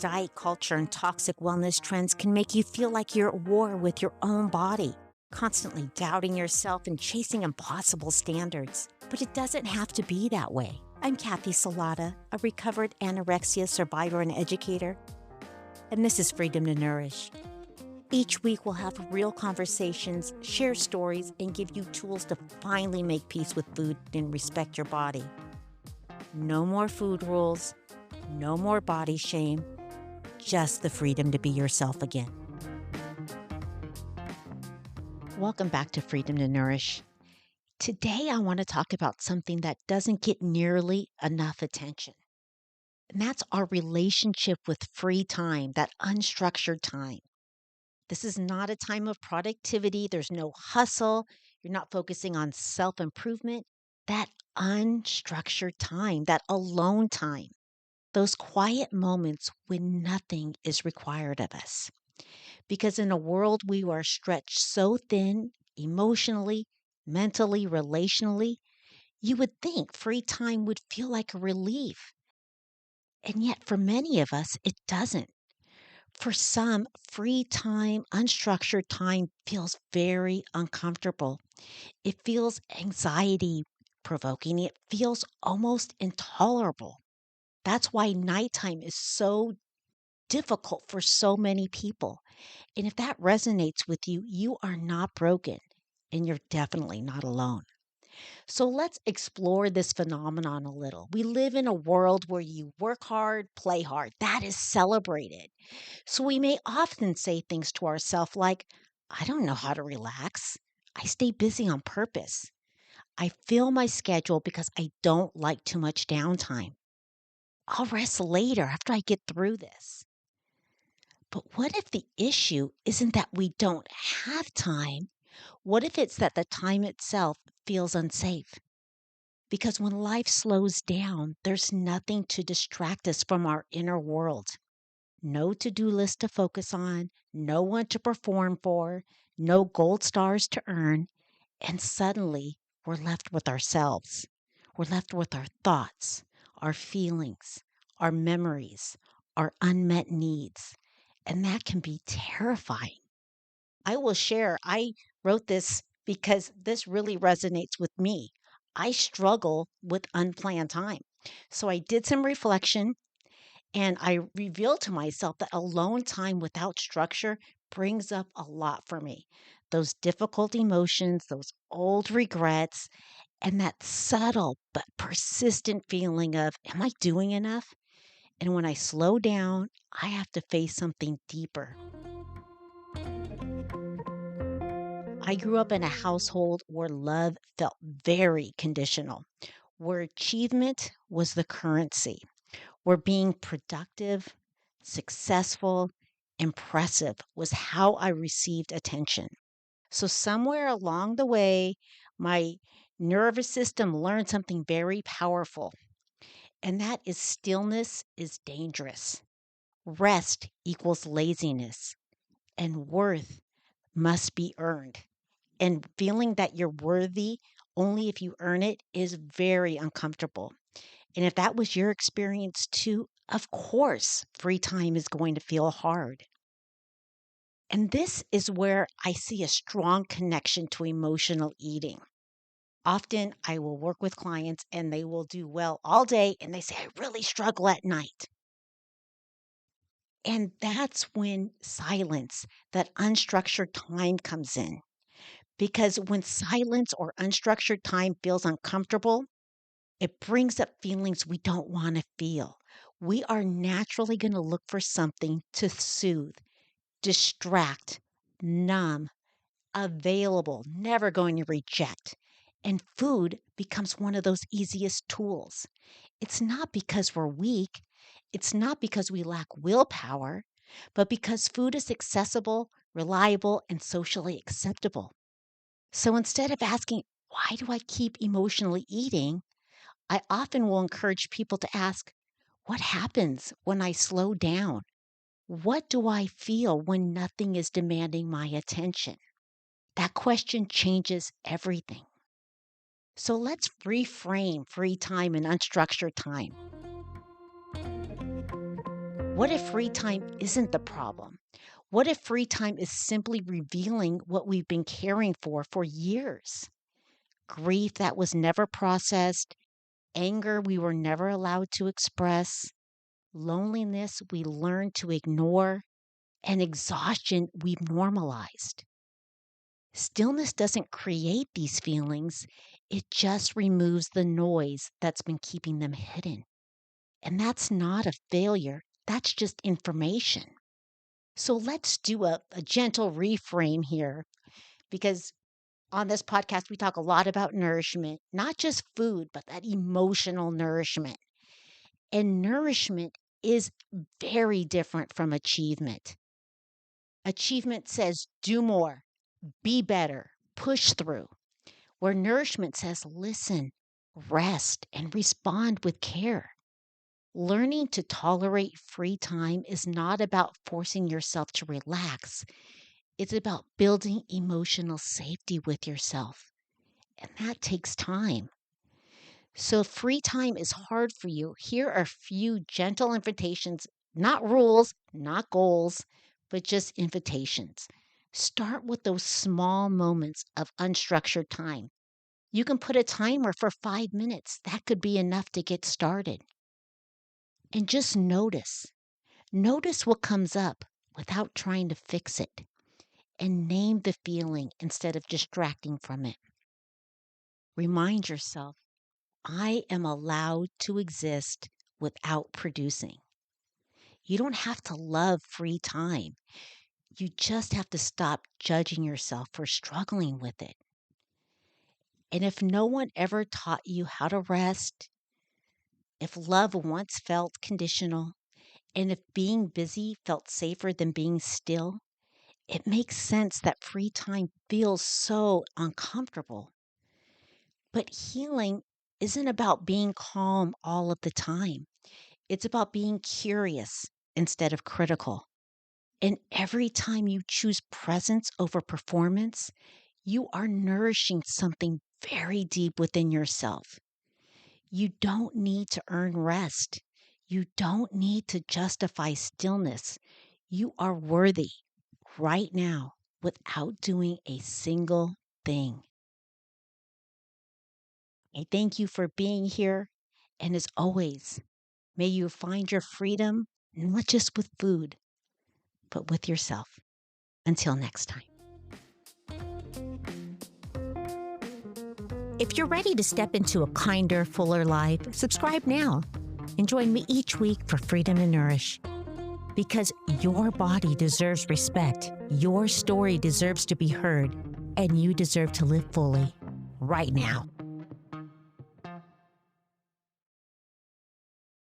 Diet culture and toxic wellness trends can make you feel like you're at war with your own body, constantly doubting yourself and chasing impossible standards. But it doesn't have to be that way. I'm Kathy Salata, a recovered anorexia survivor and educator, and this is Freedom to Nourish. Each week, we'll have real conversations, share stories, and give you tools to finally make peace with food and respect your body. No more food rules, no more body shame, just the freedom to be yourself again. Welcome back to Freedom to Nourish. Today, I want to talk about something that doesn't get nearly enough attention. And that's our relationship with free time, that unstructured time. This is not a time of productivity. There's no hustle. You're not focusing on self-improvement. That unstructured time, that alone time, those quiet moments when nothing is required of us. Because in a world we are stretched so thin, emotionally, mentally, relationally, you would think free time would feel like a relief. And yet, for many of us, it doesn't. For some, free time, unstructured time feels very uncomfortable. It feels anxiety provoking. It feels almost intolerable. That's why nighttime is so difficult for so many people. And if that resonates with you, you are not broken and you're definitely not alone. So let's explore this phenomenon a little. We live in a world where you work hard, play hard. That is celebrated. So we may often say things to ourselves like, I don't know how to relax. I stay busy on purpose. I fill my schedule because I don't like too much downtime. I'll rest later after I get through this. But what if the issue isn't that we don't have time? What if it's that the time itself feels unsafe? Because when life slows down, there's nothing to distract us from our inner world. No to-do list to focus on, no one to perform for, no gold stars to earn, and suddenly we're left with ourselves. We're left with our thoughts, our feelings, our memories, our unmet needs. And that can be terrifying. I will share, I wrote this because this really resonates with me. I struggle with unplanned time. So I did some reflection and I revealed to myself that alone time without structure brings up a lot for me. Those difficult emotions, those old regrets, and that subtle but persistent feeling of, am I doing enough? And when I slow down, I have to face something deeper. I grew up in a household where love felt very conditional, where achievement was the currency, where being productive, successful, impressive was how I received attention. So, somewhere along the way, my nervous system learned something very powerful, and that is stillness is dangerous. Rest equals laziness, and worth must be earned. And feeling that you're worthy only if you earn it is very uncomfortable. And if that was your experience too, of course, free time is going to feel hard. And this is where I see a strong connection to emotional eating. Often I will work with clients and they will do well all day and they say, I really struggle at night. And that's when silence, that unstructured time comes in. Because when silence or unstructured time feels uncomfortable, it brings up feelings we don't want to feel. We are naturally going to look for something to soothe, distract, numb, available, never going to reject. And food becomes one of those easiest tools. It's not because we're weak, it's not because we lack willpower, but because food is accessible, reliable, and socially acceptable. So instead of asking, why do I keep emotionally eating? I often will encourage people to ask, what happens when I slow down? What do I feel when nothing is demanding my attention? That question changes everything. So let's reframe free time and unstructured time. What if free time isn't the problem? What if free time is simply revealing what we've been caring for years? Grief that was never processed, anger we were never allowed to express, loneliness we learned to ignore, and exhaustion we've normalized. Stillness doesn't create these feelings, it just removes the noise that's been keeping them hidden. And that's not a failure, that's just information. So let's do a gentle reframe here because on this podcast, we talk a lot about nourishment, not just food, but that emotional nourishment. And nourishment is very different from achievement. Achievement says do more, be better, push through, where nourishment says listen, rest, and respond with care. Learning to tolerate free time is not about forcing yourself to relax. It's about building emotional safety with yourself. And that takes time. So, if free time is hard for you, here are a few gentle invitations, not rules, not goals, but just invitations. Start with those small moments of unstructured time. You can put a timer for 5 minutes. That could be enough to get started. And just notice. Notice what comes up without trying to fix it. And name the feeling instead of distracting from it. Remind yourself, I am allowed to exist without producing. You don't have to love free time. You just have to stop judging yourself for struggling with it. And if no one ever taught you how to rest, if love once felt conditional, and if being busy felt safer than being still, it makes sense that free time feels so uncomfortable. But healing isn't about being calm all of the time. It's about being curious instead of critical. And every time you choose presence over performance, you are nourishing something very deep within yourself. You don't need to earn rest. You don't need to justify stillness. You are worthy right now without doing a single thing. I thank you for being here. And as always, may you find your freedom, not just with food, but with yourself. Until next time. If you're ready to step into a kinder, fuller life, subscribe now and join me each week for Freedom to Nourish. Because your body deserves respect, your story deserves to be heard, and you deserve to live fully right now.